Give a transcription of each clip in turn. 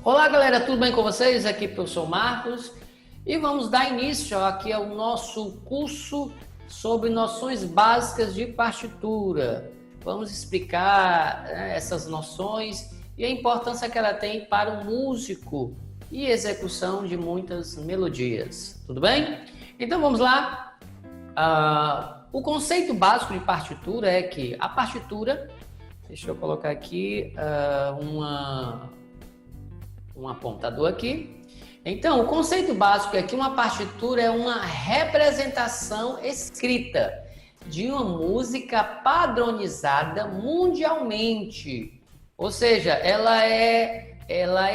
Olá galera, tudo bem com vocês? Aqui é o professor Marcos e vamos dar início aqui ao nosso curso sobre noções básicas de partitura. Vamos explicar essas noções e a importância que ela tem para o músico e execução de muitas melodias. Tudo bem? Então vamos lá. O conceito básico de partitura é que a partitura, deixa eu colocar aqui um apontador aqui. Então, o conceito básico é que uma partitura é uma representação escrita de uma música padronizada mundialmente. Ou seja, ela é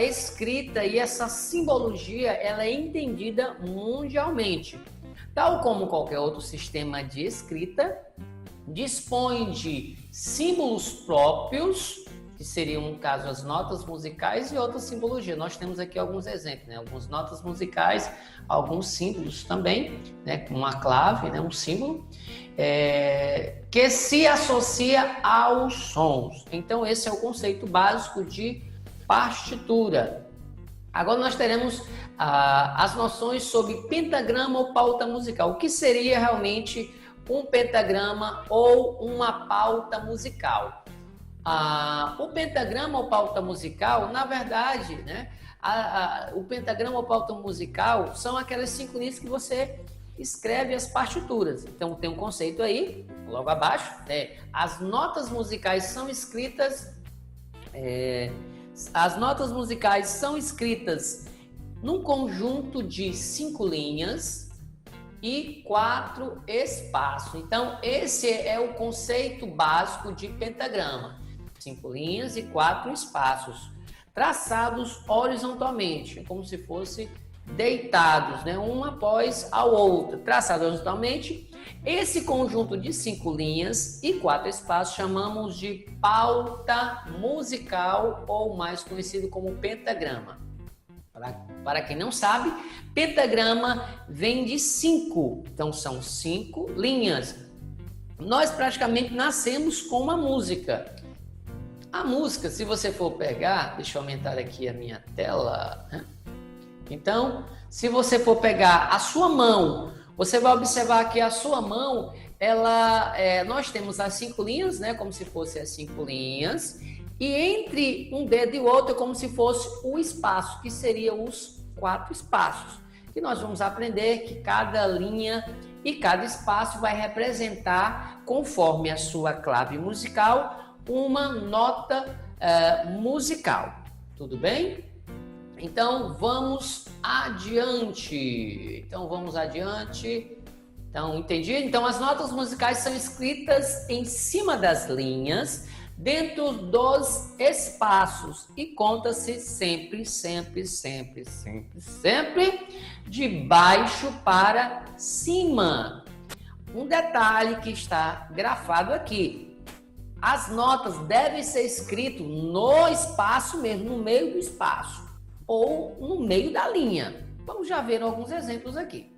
escrita e essa simbologia ela é entendida mundialmente. Tal como qualquer outro sistema de escrita, dispõe de símbolos próprios, que seriam, no caso, as notas musicais e outra simbologia. Nós temos aqui alguns exemplos, né? Algumas notas musicais, alguns símbolos também, né? Uma clave, né? Um símbolo, que se associa aos sons. Então, esse é o conceito básico de partitura. Agora nós teremos as noções sobre pentagrama ou pauta musical. O que seria realmente um pentagrama ou uma pauta musical? O pentagrama ou pauta musical, na verdade, né, o pentagrama ou pauta musical são aquelas 5 linhas que você escreve as partituras. Então, tem um conceito aí, logo abaixo, né? As notas musicais são escritas num conjunto de 5 linhas e 4 espaços. Então, esse é o conceito básico de pentagrama. 5 linhas e 4 espaços, traçados horizontalmente, como se fosse deitados, né? Um após ao outro, traçados horizontalmente. Esse conjunto de 5 linhas e 4 espaços chamamos de pauta musical, ou mais conhecido como pentagrama. Para quem não sabe, pentagrama vem de 5, então são 5 linhas. Nós praticamente nascemos com uma música. A música, se você for pegar, deixa eu aumentar aqui a minha tela, né? Então, se você for pegar a sua mão, você vai observar que a sua mão, nós temos as 5 linhas, né? Como se fossem as 5 linhas, e entre um dedo e o outro é como se fosse o espaço, que seriam os 4 espaços. E nós vamos aprender que cada linha e cada espaço vai representar, conforme a sua clave musical, uma nota musical. Tudo bem? Então, vamos adiante. Então, entendi? Então, as notas musicais são escritas em cima das linhas, dentro dos espaços, e conta-se sempre de baixo para cima. Um detalhe que está grafado aqui: as notas devem ser escritas no espaço mesmo, no meio do espaço, ou no meio da linha. Vamos já ver alguns exemplos aqui.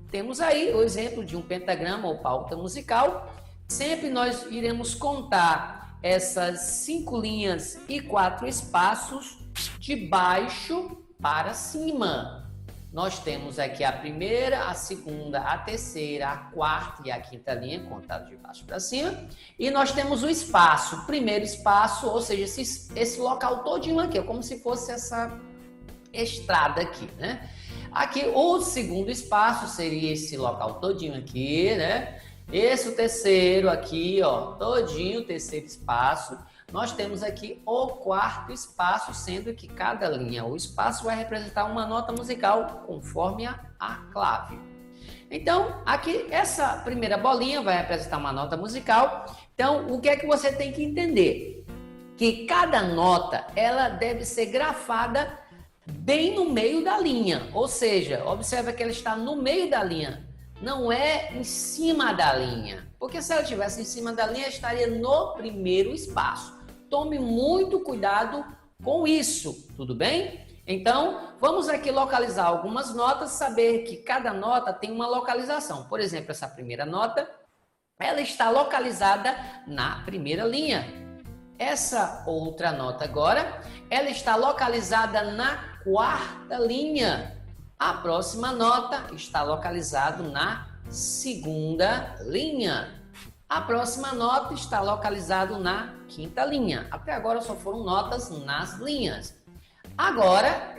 Temos aí o exemplo de um pentagrama ou pauta musical. Sempre nós iremos contar essas 5 linhas e 4 espaços de baixo para cima. Nós temos aqui a primeira, a segunda, a terceira, a quarta e a quinta linha, contadas de baixo para cima. E nós temos o espaço, o primeiro espaço, ou seja, esse local todinho aqui, é como se fosse essa estrada aqui, né? Aqui, o segundo espaço seria esse local todinho aqui, né? Esse o terceiro aqui, ó, todinho, o terceiro espaço. Nós temos aqui o 4º espaço, sendo que cada linha ou espaço vai representar uma nota musical conforme a clave. Então, aqui, essa primeira bolinha vai representar uma nota musical. Então, o que é que você tem que entender? Que cada nota, ela deve ser grafada bem no meio da linha. Ou seja, observa que ela está no meio da linha, não é em cima da linha. Porque se ela estivesse em cima da linha, estaria no primeiro espaço. Tome muito cuidado com isso, tudo bem? Então, vamos aqui localizar algumas notas, saber que cada nota tem uma localização. Por exemplo, essa primeira nota, ela está localizada na primeira linha. Essa outra nota agora, ela está localizada na quarta linha. A próxima nota está localizada na segunda linha. A próxima nota está localizada na quinta linha. Até agora só foram notas nas linhas. Agora,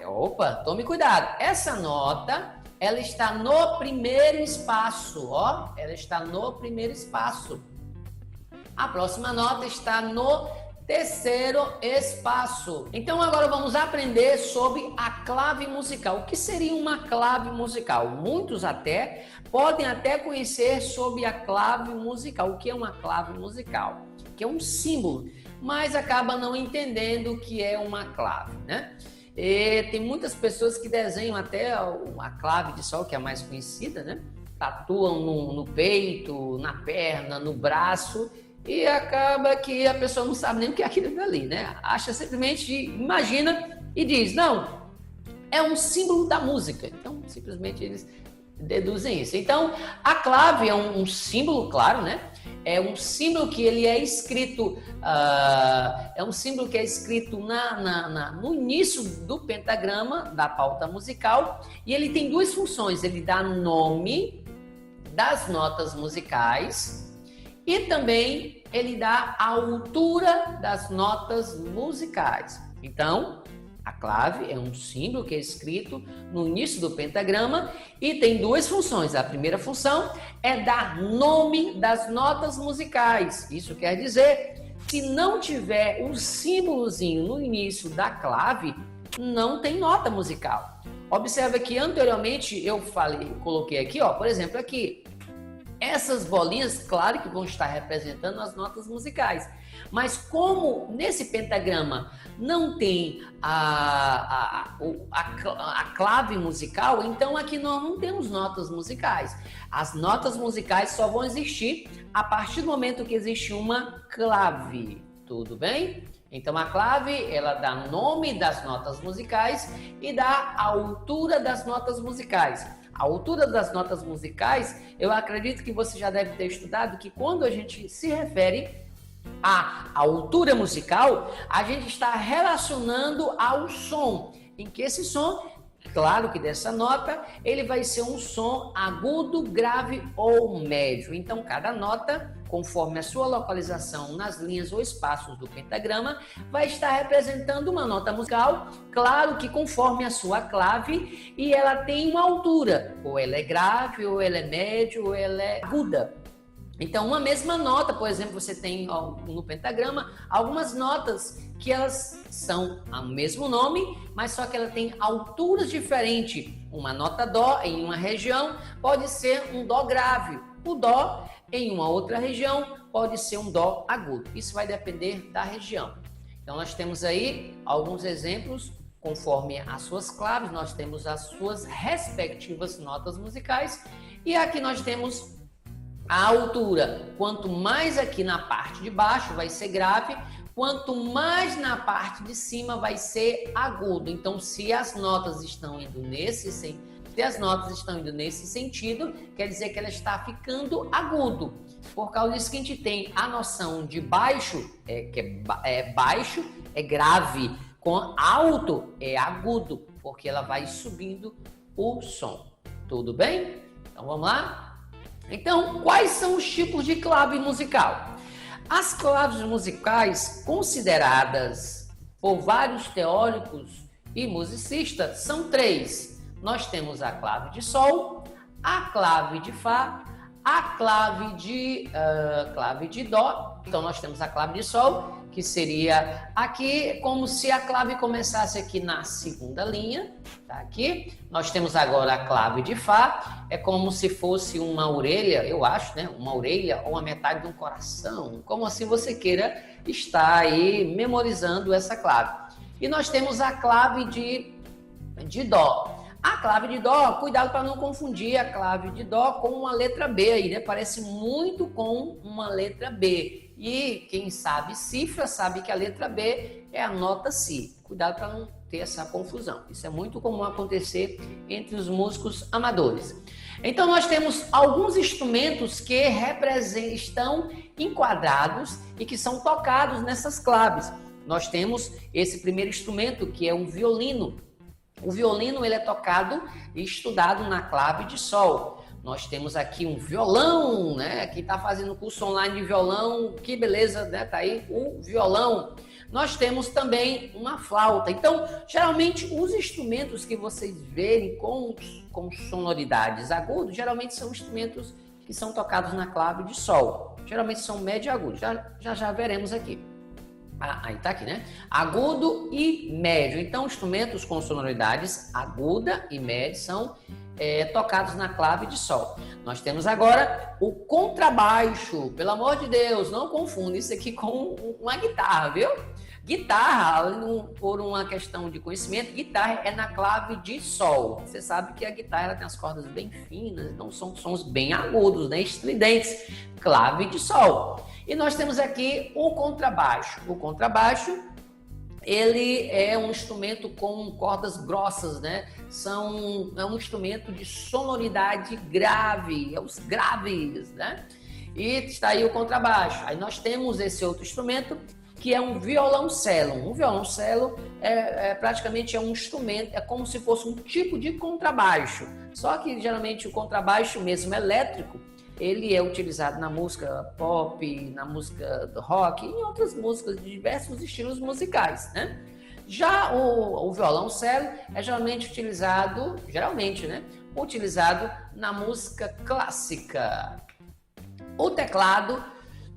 tome cuidado. Essa nota, ela está no primeiro espaço, ó. Ela está no primeiro espaço. A próxima nota está no terceiro espaço. Então agora vamos aprender sobre a clave musical. O que seria uma clave musical? Muitos podem conhecer sobre a clave musical. O que é uma clave musical? Que é um símbolo, mas acaba não entendendo o que é uma clave, né? E tem muitas pessoas que desenham até a clave de sol, que é a mais conhecida, né? Tatuam no peito, na perna, no braço, e acaba que a pessoa não sabe nem o que é aquilo dali, né? Acha simplesmente, imagina e diz, não, é um símbolo da música. Então, simplesmente eles deduzem isso. Então, a clave é um símbolo, claro, né? É um símbolo que ele é escrito, no início do pentagrama da pauta musical, e ele tem duas funções. Ele dá nome das notas musicais e também ele dá a altura das notas musicais. Então, a clave é um símbolo que é escrito no início do pentagrama e tem duas funções. A primeira função é dar nome das notas musicais. Isso quer dizer, se não tiver um símbolozinho no início da clave, não tem nota musical. Observa que anteriormente eu coloquei aqui, ó, por exemplo, aqui. Essas bolinhas, claro que vão estar representando as notas musicais. Mas como nesse pentagrama não tem a clave musical, então aqui nós não temos notas musicais. As notas musicais só vão existir a partir do momento que existe uma clave. Tudo bem? Então a clave, ela dá nome das notas musicais e dá a altura das notas musicais. A altura das notas musicais, eu acredito que você já deve ter estudado que quando a gente se refere à altura musical, a gente está relacionando ao som, em que esse som, claro que dessa nota, ele vai ser um som agudo, grave ou médio. Então, cada nota, conforme a sua localização nas linhas ou espaços do pentagrama, vai estar representando uma nota musical, claro que conforme a sua clave, e ela tem uma altura, ou ela é grave, ou ela é média, ou ela é aguda. Então, uma mesma nota, por exemplo, você tem no pentagrama algumas notas que elas são o mesmo nome, mas só que ela tem alturas diferentes. Uma nota dó em uma região pode ser um dó grave. O dó em uma outra região pode ser um dó agudo. Isso vai depender da região. Então, nós temos aí alguns exemplos conforme as suas claves, nós temos as suas respectivas notas musicais e aqui nós temos a altura. Quanto mais aqui na parte de baixo vai ser grave, quanto mais na parte de cima vai ser agudo. Então, se as notas estão indo nesse sentido, quer dizer que ela está ficando agudo. Por causa disso que a gente tem a noção de baixo, baixo é grave, com alto é agudo, porque ela vai subindo o som. Tudo bem? Então vamos lá? Então, quais são os tipos de clave musical? As claves musicais consideradas por vários teóricos e musicistas são três. Nós temos a clave de sol, a clave de fá, a clave de dó. Então, nós temos a clave de sol, que seria aqui como se a clave começasse aqui na segunda linha, tá aqui. Nós temos agora a clave de fá, é como se fosse uma orelha, eu acho, né? Uma orelha ou a metade de um coração, como assim você queira estar aí memorizando essa clave. E nós temos a clave de dó. A clave de dó, cuidado para não confundir a clave de dó com uma letra B aí, né? Parece muito com uma letra B. E quem sabe cifra sabe que a letra B é a nota Si. Cuidado para não ter essa confusão. Isso é muito comum acontecer entre os músicos amadores. Então nós temos alguns instrumentos que estão enquadrados e que são tocados nessas claves. Nós temos esse primeiro instrumento que é um violino. O violino ele é tocado e estudado na clave de Sol. Nós temos aqui um violão, né? Quem está fazendo curso online de violão, que beleza, né? Tá aí o violão. Nós temos também uma flauta. Então, geralmente, os instrumentos que vocês verem com sonoridades agudas, geralmente são instrumentos que são tocados na clave de Sol. Geralmente são médio e agudo. Já veremos aqui. Aí tá aqui, né? Agudo e médio. Então, instrumentos com sonoridades aguda e média são tocados na clave de Sol. Nós temos agora o contrabaixo. Pelo amor de Deus, não confunda isso aqui com uma guitarra, viu? Guitarra, por uma questão de conhecimento, guitarra é na clave de Sol. Você sabe que a guitarra ela tem as cordas bem finas, então são sons bem agudos, né? Estridentes. Clave de Sol. E nós temos aqui o contrabaixo. O contrabaixo, ele é um instrumento com cordas grossas, né? É um instrumento de sonoridade grave, é os graves, né? E está aí o contrabaixo. Aí nós temos esse outro instrumento que é um violoncelo. Um violoncelo praticamente é um instrumento, é como se fosse um tipo de contrabaixo. Só que geralmente o contrabaixo mesmo elétrico, ele é utilizado na música pop, na música do rock e em outras músicas de diversos estilos musicais, né? Já o violoncelo é geralmente utilizado, utilizado na música clássica. O teclado,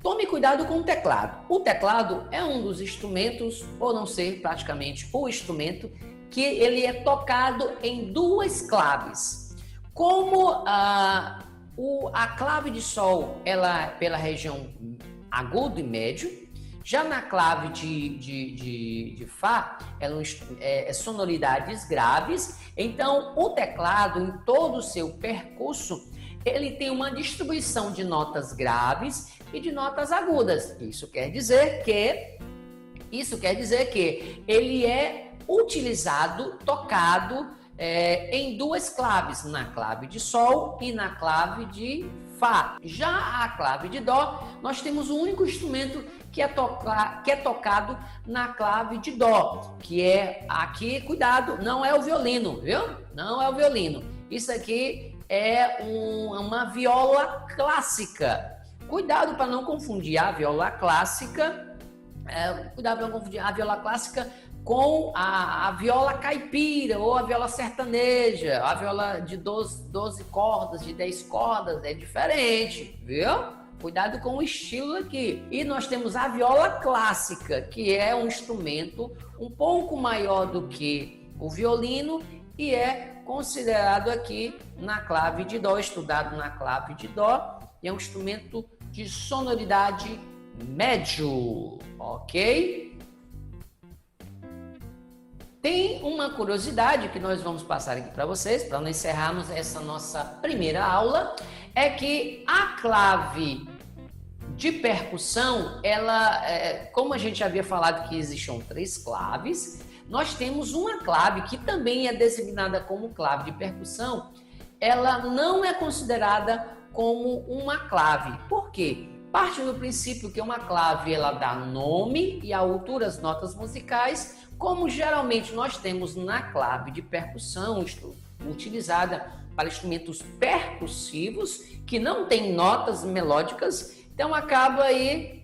tome cuidado com o teclado. O teclado é um dos instrumentos, por não ser praticamente o instrumento, que ele é tocado em duas claves. Como a clave de Sol, ela pela região agudo e médio. Já na clave de Fá, ela é sonoridades graves. Então, o teclado, em todo o seu percurso, ele tem uma distribuição de notas graves e de notas agudas. Isso quer dizer que ele é utilizado, tocado, em duas claves, na clave de Sol e na clave de Fá. Já a clave de Dó, nós temos um único instrumento que é tocado na clave de Dó, que é aqui, cuidado, não é o violino, viu? Não é o violino. Isso aqui é uma viola clássica. Cuidado para não confundir a viola clássica, com a viola caipira ou a viola sertaneja, a viola de 12 cordas, de 10 cordas, é diferente, viu? Cuidado com o estilo aqui. E nós temos a viola clássica, que é um instrumento um pouco maior do que o violino e é considerado aqui na clave de Dó, estudado na clave de Dó, e é um instrumento de sonoridade médio, ok? Tem uma curiosidade que nós vamos passar aqui para vocês, para nós encerrarmos essa nossa primeira aula, é que a clave de percussão, como a gente já havia falado que existiam 3 claves, nós temos uma clave que também é designada como clave de percussão, ela não é considerada como uma clave. Por quê? Parte do princípio que uma clave ela dá nome e altura às notas musicais, como geralmente nós temos na clave de percussão, utilizada para instrumentos percussivos, que não tem notas melódicas, então acaba aí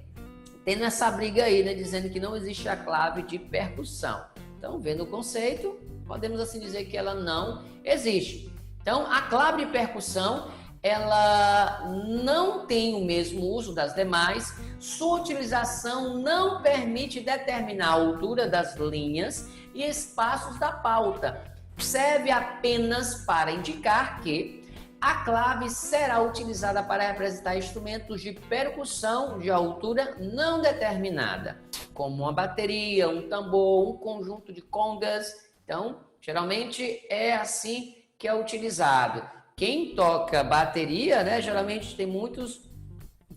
tendo essa briga aí, né, dizendo que não existe a clave de percussão. Então, vendo o conceito, podemos assim dizer que ela não existe. Então, a clave de percussão, ela não tem o mesmo uso das demais, sua utilização não permite determinar a altura das linhas e espaços da pauta. Serve apenas para indicar que a clave será utilizada para representar instrumentos de percussão de altura não determinada, como uma bateria, um tambor, um conjunto de congas. Então, geralmente é assim que é utilizado. Quem toca bateria, né, geralmente tem muitos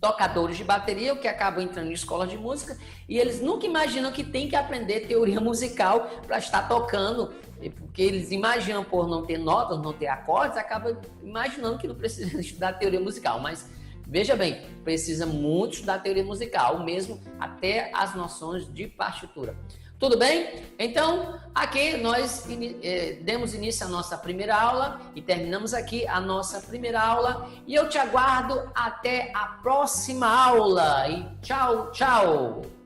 tocadores de bateria, que acabam entrando em escolas de música, e eles nunca imaginam que tem que aprender teoria musical para estar tocando, porque eles imaginam por não ter notas, não ter acordes, acabam imaginando que não precisa estudar teoria musical, mas veja bem, precisa muito estudar teoria musical, mesmo até as noções de partitura. Tudo bem? Então, aqui nós demos início à nossa primeira aula e terminamos aqui a nossa primeira aula. E eu te aguardo até a próxima aula. E tchau, tchau!